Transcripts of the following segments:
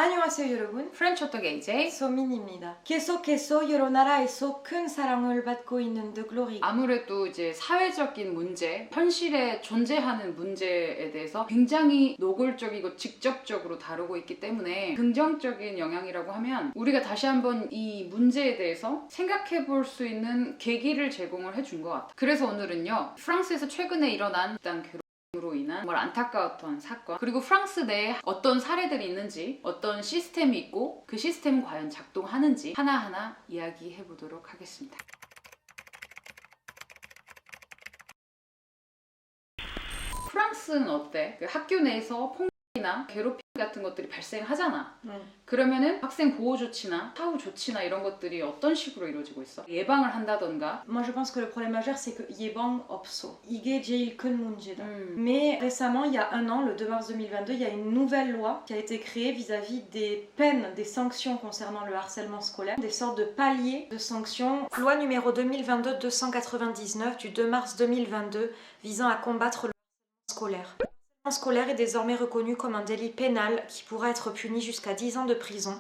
안녕하세요 여러분. 프렌치 호떡의 AJ. 소민입니다. 계속해서 여러 나라에서 큰 사랑을 받고 있는 The Glory. 아무래도 이제 사회적인 문제, 현실에 존재하는 문제에 대해서 굉장히 노골적이고 직접적으로 다루고 있기 때문에 긍정적인 영향이라고 하면 우리가 다시 한번 이 문제에 대해서 생각해 볼 수 있는 계기를 제공을 해준 것 같아요. 그래서 오늘은요, 프랑스에서 최근에 일어난 일단 으로 인한 정말 안타까웠던 사건, 그리고 프랑스 내에 어떤 사례들이 있는지, 어떤 시스템이 있고 그 시스템은 과연 작동하는지 하나하나 이야기해 보도록 하겠습니다. 프랑스는 어때? 그 학교 내에서 폭력이나 괴롭힘 같은 것들이 발생하잖아. 그러면은 학생 보호 조치나 사후 조치나 이런 것들이 어떤 식으로 이루어지고 있어? 예방을 한다던가. Moi je pense que le problème majeur c'est que 예방 없어. 이게 제일 큰 문제다. Mais récemment, il y a un an, le 2 mars 2022, il y a une nouvelle loi qui a été créée vis-à-vis des peines, des sanctions concernant le harcèlement scolaire, des sortes de paliers de sanctions. Loi numéro 2022-299 du 2 mars 2022 visant à combattre le harcèlement scolaire. Le harcèlement scolaire est désormais reconnu comme un délit pénal qui pourra être puni jusqu'à 10 ans de prison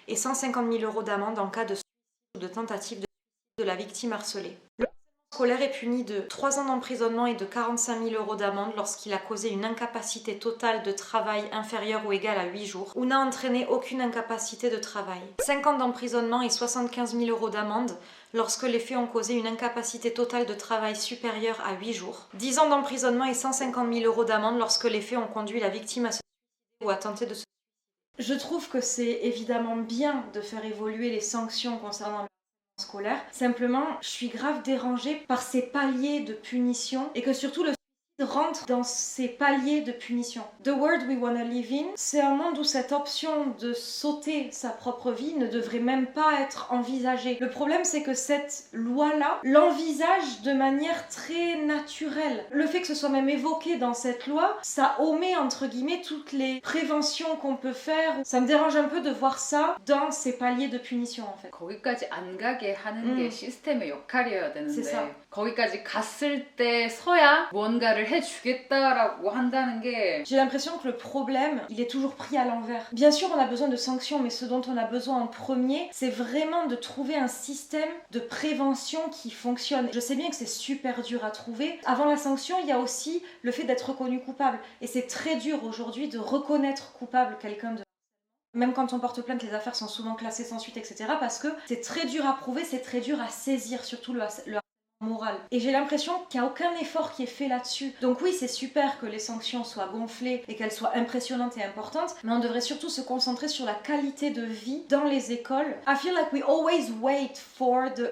et 150 000 € d'amende en cas de suicide ou de tentative de suicide de la victime harcelée. Le harcèlement scolaire est puni de 3 ans d'emprisonnement et de 45 000 € d'amende lorsqu'il a causé une incapacité totale de travail inférieure ou égale à 8 jours ou n'a entraîné aucune incapacité de travail. 5 ans d'emprisonnement et 75 000 € d'amende lorsque les faits ont causé une incapacité totale de travail supérieure à 8 jours. 10 ans d'emprisonnement et 150 000 € d'amende lorsque les faits ont conduit la victime à se suicider ou à tenter de se suicider. Je trouve que c'est évidemment bien de faire évoluer les sanctions concernant le harcèlement scolaire. Simplement, je suis grave dérangée par ces paliers de punition et que surtout le rentre dans ces paliers de punition. The world we wanna live in, c'est un monde où cette option de sauter sa propre vie ne devrait même pas être envisagée. Le problème, c'est que cette loi-là l'envisage de manière très naturelle. Le fait que ce soit même évoqué dans cette loi, ça omet entre guillemets toutes les préventions qu'on peut faire. Ça me dérange un peu de voir ça dans ces paliers de punition en fait. 거기까지 안 가게 하는 게 시스템의 역할이어야 C'est ça. 되는데 거기까지 갔을 때서야 뭔가를 해주겠다라고 한다는 게 J'ai l'impression que le problème, il est toujours pris à l'envers. Bien sûr, on a besoin de sanctions, mais ce dont on a besoin en premier, c'est vraiment de trouver un système de prévention qui fonctionne. Je sais bien que c'est super dur à trouver. Avant la sanction, il y a aussi le fait d'être reconnu coupable. Et c'est très dur aujourd'hui de reconnaître coupable quelqu'un de... Même quand on porte plainte, les affaires sont souvent classées sans suite, etc. Parce que c'est très dur à prouver, c'est très dur à saisir, surtout le morale. Et j'ai l'impression qu'il n'y a aucun effort qui est fait là-dessus. Donc oui, c'est super que les sanctions soient gonflées et qu'elles soient impressionnantes et importantes, mais on devrait surtout se concentrer sur la qualité de vie dans les écoles. I feel like we always wait for the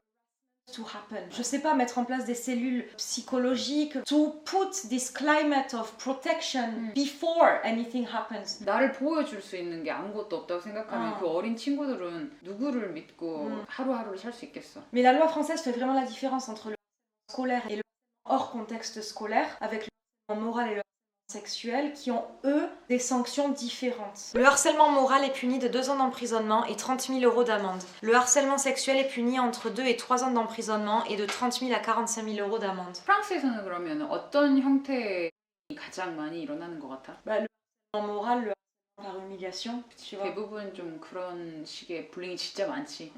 to happen. Je sais pas, mettre en place des cellules psychologiques to put this climate of protection before anything happens. 나를 보여줄 수 있는 게 아무것도 없다고 생각하면 그 어린 친구들은 누구를 믿고 하루하루를 살 수 있겠어. Mais la loi française fait vraiment la différence entre le harcèlement scolaire et le harcèlement hors contexte scolaire, avec le harcèlement moral et le sexuels qui ont, eux, des sanctions différentes. Le harcèlement moral est puni de 2 ans d'emprisonnement et 30 000 € d'amende. Le harcèlement sexuel est puni entre 2 et 3 ans d'emprisonnement et de 30 000 à 45 000 € d'amende. 프랑스에서는 그러면 어떤 형태의 가장 많이 일어나는 것 같아? Le harcèlement moral, le harcèlement par humiliation, tu vois. 대부분 좀 그런 식의 불링이 진짜 많지.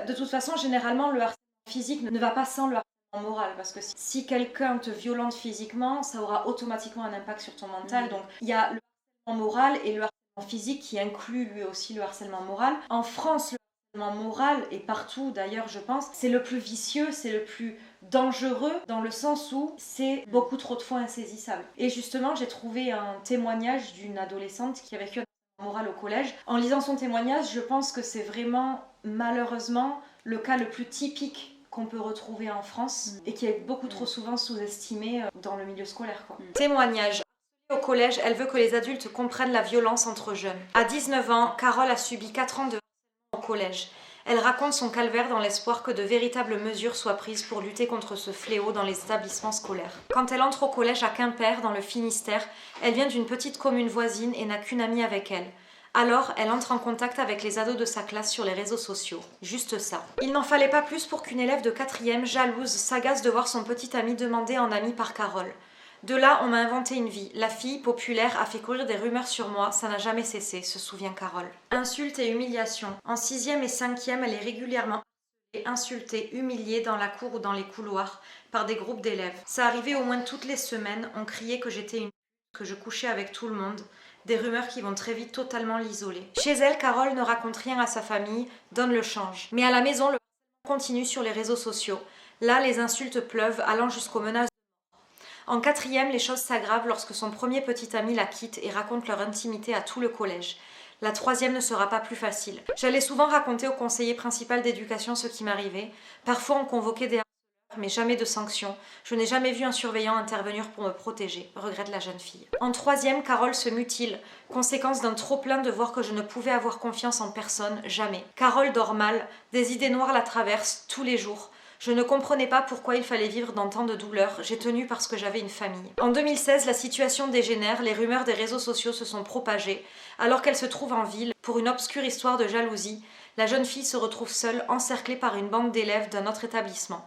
De toute façon, généralement, le harcèlement physique ne va pas sans le harcèlement moral, parce que si quelqu'un te violente physiquement, ça aura automatiquement un impact sur ton mental. Donc il y a le harcèlement moral et le harcèlement physique qui inclut lui aussi le harcèlement moral. En France, le harcèlement moral, et partout d'ailleurs je pense, c'est le plus vicieux, c'est le plus dangereux dans le sens où c'est beaucoup trop de fois insaisissable. Et justement, j'ai trouvé un témoignage d'une adolescente qui a vécu un harcèlement moral au collège. En lisant son témoignage, je pense que c'est vraiment malheureusement le cas le plus typique qu'on peut retrouver en France et qui est beaucoup trop souvent sous-estimé dans le milieu scolaire, quoi. Témoignage. Au collège, elle veut que les adultes comprennent la violence entre jeunes. À 19 ans, Carole a subi 4 ans de harcèlement au collège. Elle raconte son calvaire dans l'espoir que de véritables mesures soient prises pour lutter contre ce fléau dans les établissements scolaires. Quand elle entre au collège à Quimper, dans le Finistère, elle vient d'une petite commune voisine et n'a qu'une amie avec elle. Alors, elle entre en contact avec les ados de sa classe sur les réseaux sociaux. Juste ça. Il n'en fallait pas plus pour qu'une élève de 4e, jalouse, s'agace de voir son petit ami demandé en ami par Carole. De là, on m'a inventé une vie. La fille populaire a fait courir des rumeurs sur moi, ça n'a jamais cessé, se souvient Carole. Insultes et humiliations. En 6e et 5e, elle est régulièrement insultée, humiliée dans la cour ou dans les couloirs par des groupes d'élèves. Ça arrivait au moins toutes les semaines, on criait que j'étais une que je couchais avec tout le monde. Des rumeurs qui vont très vite totalement l'isoler. Chez elle, Carole ne raconte rien à sa famille, donne le change. Mais à la maison, le continue sur les réseaux sociaux. Là, les insultes pleuvent, allant jusqu'aux menaces. En 4e, les choses s'aggravent lorsque son premier petit ami la quitte et raconte leur intimité à tout le collège. La 3e ne sera pas plus facile. J'allais souvent raconter au conseiller principal d'éducation ce qui m'arrivait. Parfois, on convoquait des harceleurs, mais jamais de sanctions. Je n'ai jamais vu un surveillant intervenir pour me protéger, regrette la jeune fille. En 3e, Carole se mutile, conséquence d'un trop-plein de voir que je ne pouvais avoir confiance en personne, jamais. Carole dort mal, des idées noires la traversent tous les jours. Je ne comprenais pas pourquoi il fallait vivre dans tant de douleurs, j'ai tenu parce que j'avais une famille. En 2016, la situation dégénère, les rumeurs des réseaux sociaux se sont propagées. Alors qu'elle se trouve en ville, pour une obscure histoire de jalousie, la jeune fille se retrouve seule, encerclée par une bande d'élèves d'un autre établissement.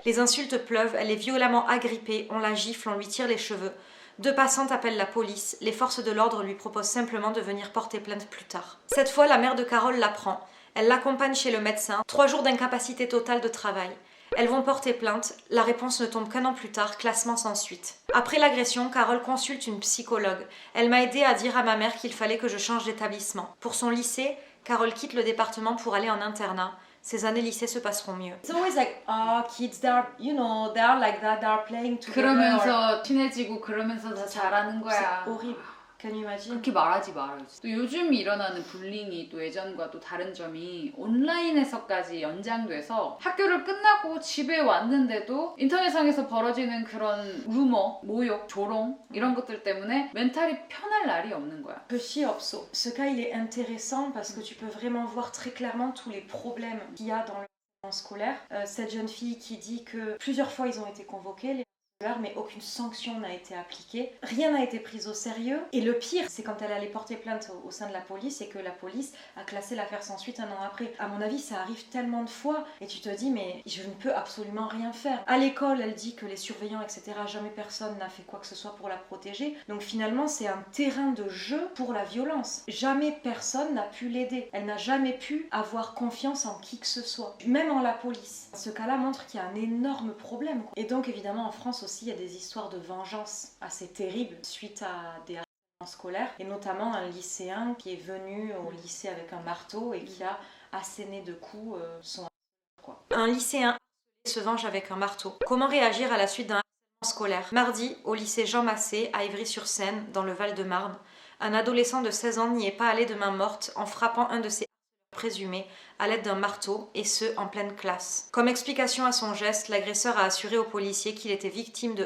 Les insultes pleuvent, elle est violemment agrippée, on la gifle, on lui tire les cheveux. 2 passantes appellent la police, les forces de l'ordre lui proposent simplement de venir porter plainte plus tard. Cette fois, la mère de Carole l'apprend. Elle l'accompagne chez le médecin, 3 jours d'incapacité totale de travail. Elles vont porter plainte, la réponse ne tombe qu'1 an plus tard, classement sans suite. Après l'agression, Carole consulte une psychologue. Elle m'a aidée à dire à ma mère qu'il fallait que je change d'établissement. Pour son lycée, Carole quitte le département pour aller en internat. Ses années lycée se passeront mieux. It's always like, kids, they are like that, they are playing together. 그러면서 친해지고 그러면서 다 잘하는 거야. C'est horrible. Can you imagine? 그렇게 말하지 말아야지. 또 요즘 일어나는 불링이 또 예전과 또 다른 점이 온라인에서까지 연장돼서 학교를 끝나고 집에 왔는데도 인터넷상에서 벌어지는 그런 루머, 모욕, 조롱 이런 것들 때문에 멘탈이 편할 날이 없는 거야. Petit Opso. Ce cas, il est intéressant parce que tu peux vraiment voir très clairement tous les problèmes qu'il y a dans le harcèlement scolaire. Cette jeune fille qui dit que plusieurs fois ils ont été convoqués, les mais aucune sanction n'a été appliquée, rien n'a été pris au sérieux. Et le pire, c'est quand elle allait porter plainte au sein de la police et que la police a classé l'affaire sans suite 1 an après. À mon avis, ça arrive tellement de fois et tu te dis, mais je ne peux absolument rien faire. À l'école, elle dit que les surveillants, etc., jamais personne n'a fait quoi que ce soit pour la protéger. Donc finalement, c'est un terrain de jeu pour la violence. Jamais personne n'a pu l'aider. Elle n'a jamais pu avoir confiance en qui que ce soit, même en la police. Ce cas-là montre qu'il y a un énorme problème. Et donc évidemment, en France aussi, il y a des histoires de vengeance assez terribles suite à des harcèlements scolaires, et notamment un lycéen qui est venu au lycée avec un marteau et qui a asséné de coups son harceleur. Un lycéen se venge avec un marteau. Comment réagir à la suite d'un harcèlement scolaire? Mardi, au lycée Jean Massé, à Ivry-sur-Seine, dans le Val-de-Marne, un adolescent de 16 ans n'y est pas allé de main morte en frappant un de ses présumé à l'aide d'un marteau, et ce, en pleine classe. Comme explication à son geste, l'agresseur a assuré aux policiers qu'il était victime de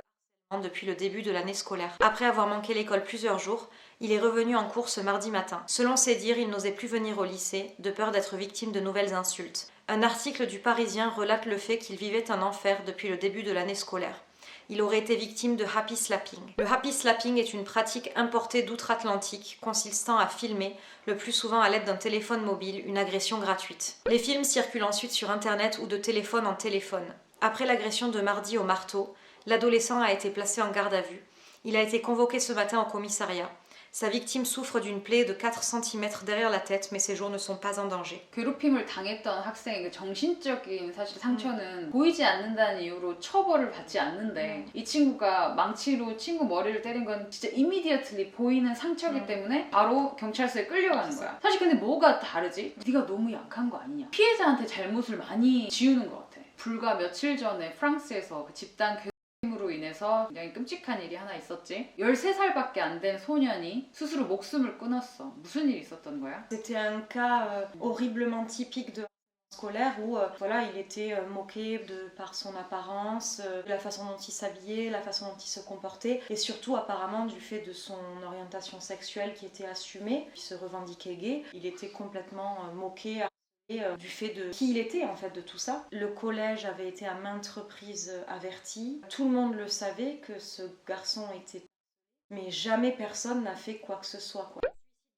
harcèlement depuis le début de l'année scolaire. Après avoir manqué l'école plusieurs jours, il est revenu en cours ce mardi matin. Selon ses dires, il n'osait plus venir au lycée, de peur d'être victime de nouvelles insultes. Un article du Parisien relate le fait qu'il vivait un enfer depuis le début de l'année scolaire. Il aurait été victime de happy slapping. Le happy slapping est une pratique importée d'outre-Atlantique consistant à filmer, le plus souvent à l'aide d'un téléphone mobile, une agression gratuite. Les films circulent ensuite sur internet ou de téléphone en téléphone. Après l'agression de mardi au marteau, l'adolescent a été placé en garde à vue. Il a été convoqué ce matin au commissariat. Sa victime souffre d'une plaie de 4 cm derrière la tête, mais ses jours ne sont pas en danger. 괴롭힘을 당했던 학생의 그 정신적인 사실 상처는 보이지 않는다는 이유로 처벌을 받지 않는데 이 친구가 망치로 친구 머리를 때린 건 진짜 immediately 보이는 상처기 때문에 바로 경찰서에 끌려가는 거야. 사실 근데 뭐가 다르지? 네가 너무 약한 거 아니냐? 피해자한테 잘못을 많이 지우는 것 같아. 불과 며칠 전에 프랑스에서 그 집단 으로 인해서 굉장히 끔찍한 일이 하나 있었지. 13살밖에 안 된 소년이 스스로 목숨을 끊었어. 무슨 일이 있었던 거야? C'était un cas horriblement typique de scolaire où voilà, il était moqué par son apparence, la façon dont il s'habillait, la façon dont il se comportait, et surtout apparemment du fait de son orientation sexuelle qui était assumée, il se revendiquait gay, il était complètement moqué du fait de qui il était en fait, de tout ça. Le collège avait été à maintes reprises averti, tout le monde le savait que ce garçon était, mais jamais personne n'a fait quoi que ce soit, quoi.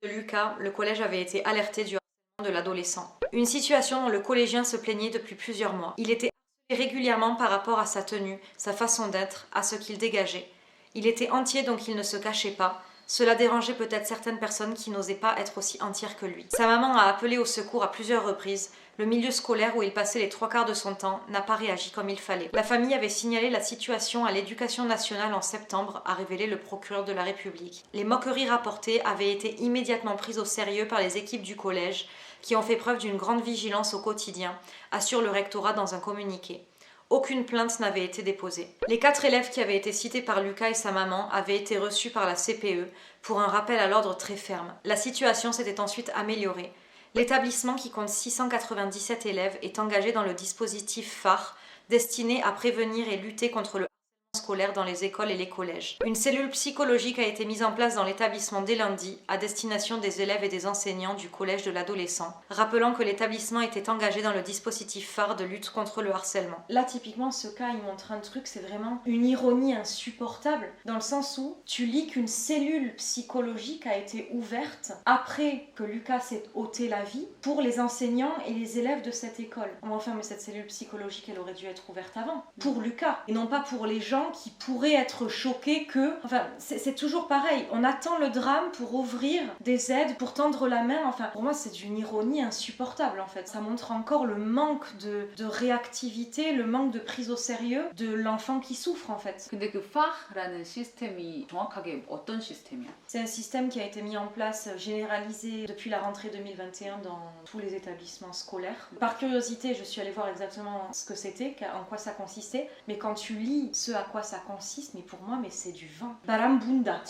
De Lucas, le collège avait été alerté du harcèlement de l'adolescent. Une situation dont le collégien se plaignait depuis plusieurs mois. Il était harcelé régulièrement par rapport à sa tenue, sa façon d'être, à ce qu'il dégageait. Il était entier donc il ne se cachait pas. Cela dérangeait peut-être certaines personnes qui n'osaient pas être aussi entières que lui. Sa maman a appelé au secours à plusieurs reprises. Le milieu scolaire où il passait les 3/4 de son temps n'a pas réagi comme il fallait. La famille avait signalé la situation à l'Éducation nationale en septembre, a révélé le procureur de la République. Les moqueries rapportées avaient été immédiatement prises au sérieux par les équipes du collège, qui ont fait preuve d'une grande vigilance au quotidien, assure le rectorat dans un communiqué. Aucune plainte n'avait été déposée. Les 4 élèves qui avaient été cités par Lucas et sa maman avaient été reçus par la CPE pour un rappel à l'ordre très ferme. La situation s'était ensuite améliorée. L'établissement, qui compte 697 élèves, est engagé dans le dispositif phare destiné à prévenir et lutter contre le scolaire dans les écoles et les collèges. Une cellule psychologique a été mise en place dans l'établissement dès lundi à destination des élèves et des enseignants du collège de l'adolescent, rappelant que l'établissement était engagé dans le dispositif phare de lutte contre le harcèlement. Là, typiquement, ce cas, il montre un truc, c'est vraiment une ironie insupportable, dans le sens où tu lis qu'une cellule psychologique a été ouverte après que Lucas s'est ôté la vie pour les enseignants et les élèves de cette école. Enfin, mais cette cellule psychologique, elle aurait dû être ouverte avant, pour Lucas, et non pas pour les gens qui pourraient être choqués que... Enfin, c'est toujours pareil. On attend le drame pour ouvrir des aides, pour tendre la main. Enfin, pour moi, c'est d'une ironie insupportable, en fait. Ça montre encore le manque de réactivité, le manque de prise au sérieux de l'enfant qui souffre, en fait. 근데 그 FAR라는 시스템이 정확하게 어떤 시스템이야? C'est un système qui a été mis en place, généralisé depuis la rentrée 2021 dans tous les établissements scolaires. Par curiosité, je suis allée voir exactement ce que c'était, en quoi ça consistait. Mais quand tu lis ce à quoi ça consiste, mais pour moi, mais c'est du vin. Barambunda.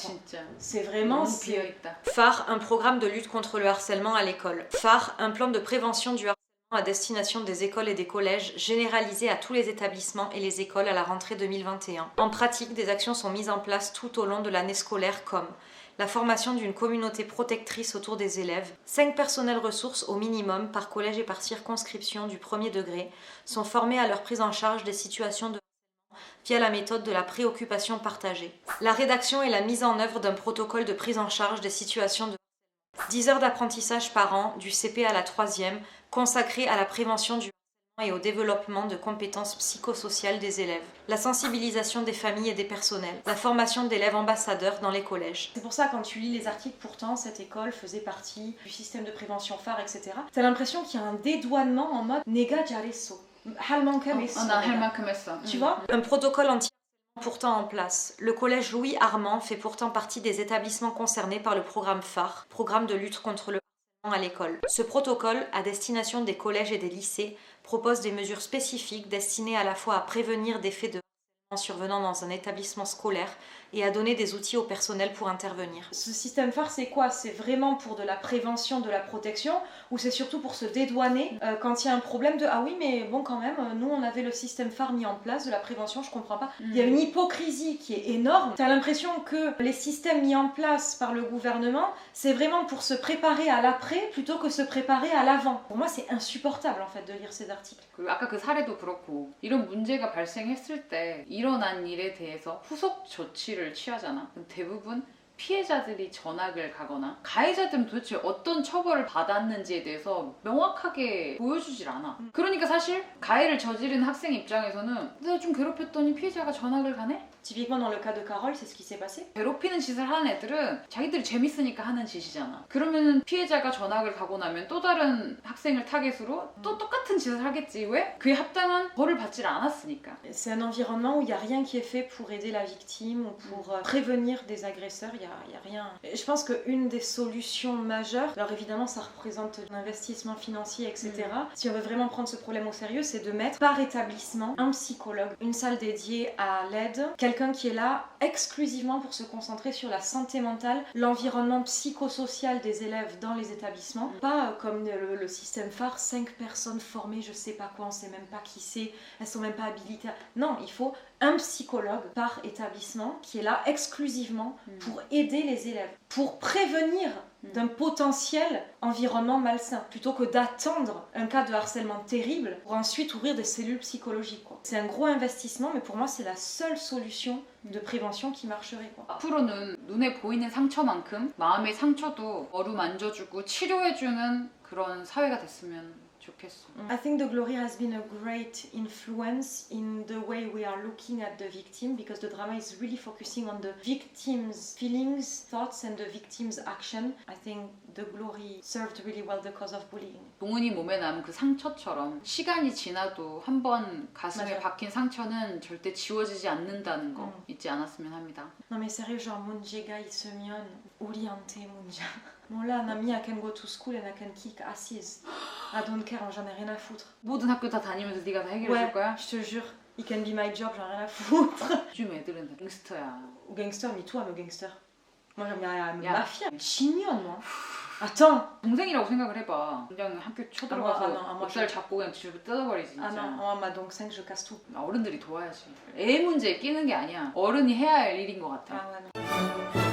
C'est vraiment... phare, un programme de lutte contre le harcèlement à l'école. phare, un plan de prévention du harcèlement à destination des écoles et des collèges, généralisé à tous les établissements et les écoles à la rentrée 2021. En pratique, des actions sont mises en place tout au long de l'année scolaire comme la formation d'une communauté protectrice autour des élèves, 5 personnels ressources au minimum par collège et par circonscription du premier degré sont formés à leur prise en charge des situations de via la méthode de la préoccupation partagée. La rédaction et la mise en œuvre d'un protocole de prise en charge des situations de 10 heures d'apprentissage par an, du CP à la 3e, consacrées à la prévention du harcèlement et au développement de compétences psychosociales des élèves. La sensibilisation des familles et des personnels. La formation d'élèves ambassadeurs dans les collèges. C'est pour ça, quand tu lis les articles, pourtant, cette école faisait partie du système de prévention phare, etc. T'as l'impression qu'il y a un dédouanement en mode « nega jaresso ». Tu vois, un protocole anti pourtant en place. Le collège Louis Armand fait pourtant partie des établissements concernés par le programme phare, programme de lutte contre le harcèlement à l'école. Ce protocole, à destination des collèges et des lycées, propose des mesures spécifiques destinées à la fois à prévenir des faits de harcèlement survenant dans un établissement scolaire et à donner des outils au personnel pour intervenir. Ce système phare, c'est quoi? C'est vraiment pour de la prévention, de la protection, ou c'est surtout pour se dédouaner quand il y a un problème de « Ah oui, mais bon, quand même, nous, on avait le système phare mis en place, de la prévention, je comprends pas. » Il y a une hypocrisie qui est énorme. T'as l'impression que les systèmes mis en place par le gouvernement, c'est vraiment pour se préparer à l'après plutôt que se préparer à l'avant. Pour moi, c'est insupportable, en fait, de lire ces articles. 아까 그 사례도 그렇고 이런 문제가 발생했을 때 일어난 일에 대해서 후속 조치를 취하잖아. 대부분 피해자들이 전학을 가거나 가해자들은 도대체 어떤 처벌을 받았는지에 대해서 명확하게 보여주질 않아. 그러니까 사실 가해를 저지른 학생 입장에서는 내가 좀 괴롭혔더니 피해자가 전학을 가네? Typiquement dans le cas de Carole, c'est ce qui s'est passé. 괴롭히는 짓을 하는 애들은 자기들이 재밌으니까 하는 짓이잖아. 그러면 피해자가 전학을 가고 나면 또 다른 학생을 타겟으로 또 똑같은 짓을 하겠지. 왜? 그에 합당한 벌을 받질 않았으니까. C'est un environnement où il n'y a rien qui est fait pour aider la victime ou pour prévenir des agresseurs. Il y a rien. Et je pense qu'une des solutions majeures, alors évidemment ça représente un investissement financier, etc. Si on veut vraiment prendre ce problème au sérieux, c'est de mettre par établissement un psychologue, une salle dédiée à l'aide, quelqu'un qui est là exclusivement pour se concentrer sur la santé mentale, l'environnement psychosocial des élèves dans les établissements. Pas comme le système phare, 5 personnes formées, je sais pas quoi, on sait même pas qui c'est, elles sont même pas habilitées. Non, il faut un psychologue par établissement qui est là exclusivement pour aider les élèves, pour prévenir d'un potentiel environnement malsain, plutôt que d'attendre un cas de harcèlement terrible pour ensuite ouvrir des cellules psychologiques, quoi. C'est un gros investissement, mais pour moi c'est la seule solution de prévention qui marcherait, quoi. 앞으로는 눈에 보이는 상처만큼 마음의 상처도 어루만져주고 치료해주는 그런 사회가 됐으면 좋겠어. I think The Glory has been a great influence in the way we are looking at the victim because the drama is really focusing on the victim's feelings, thoughts and the victim's action. I think The Glory served really well the cause of bullying. 동은이 몸에 남은 그 상처처럼 시간이 지나도 한 번 가슴에 맞아. 박힌 상처는 절대 지워지지 않는다는 거 잊지 않았으면 합니다. Non mais sérieux, genre 문제가 있으면 우리한테 문제. 몰라, 남이 I can go to school and I can kick asses. I don't care, j'en ai rien à foutre. 모든 학교 다 다니면서 네가 다 해결해 줄 거야? je te jure. It can be my job, j'en ai rien à foutre. 요즘 애들은 다 갱스터야. Gangster, mais toi, me gangster. Moi j'aime bien 야. mafia. Chignon, moi. Attends. 동생이라고 생각을 해봐. 그냥 학교 쳐들어가서 아, 멱살 잡고 그냥 뒤로 뜯어버리지 진짜. Ah non, moi, ma donc 5, je casse tout. 어른들이 도와야지. 애 문제에 끼는 게 아니야. 어른이 해야 할 일인 것 같아. Ah ouais, non.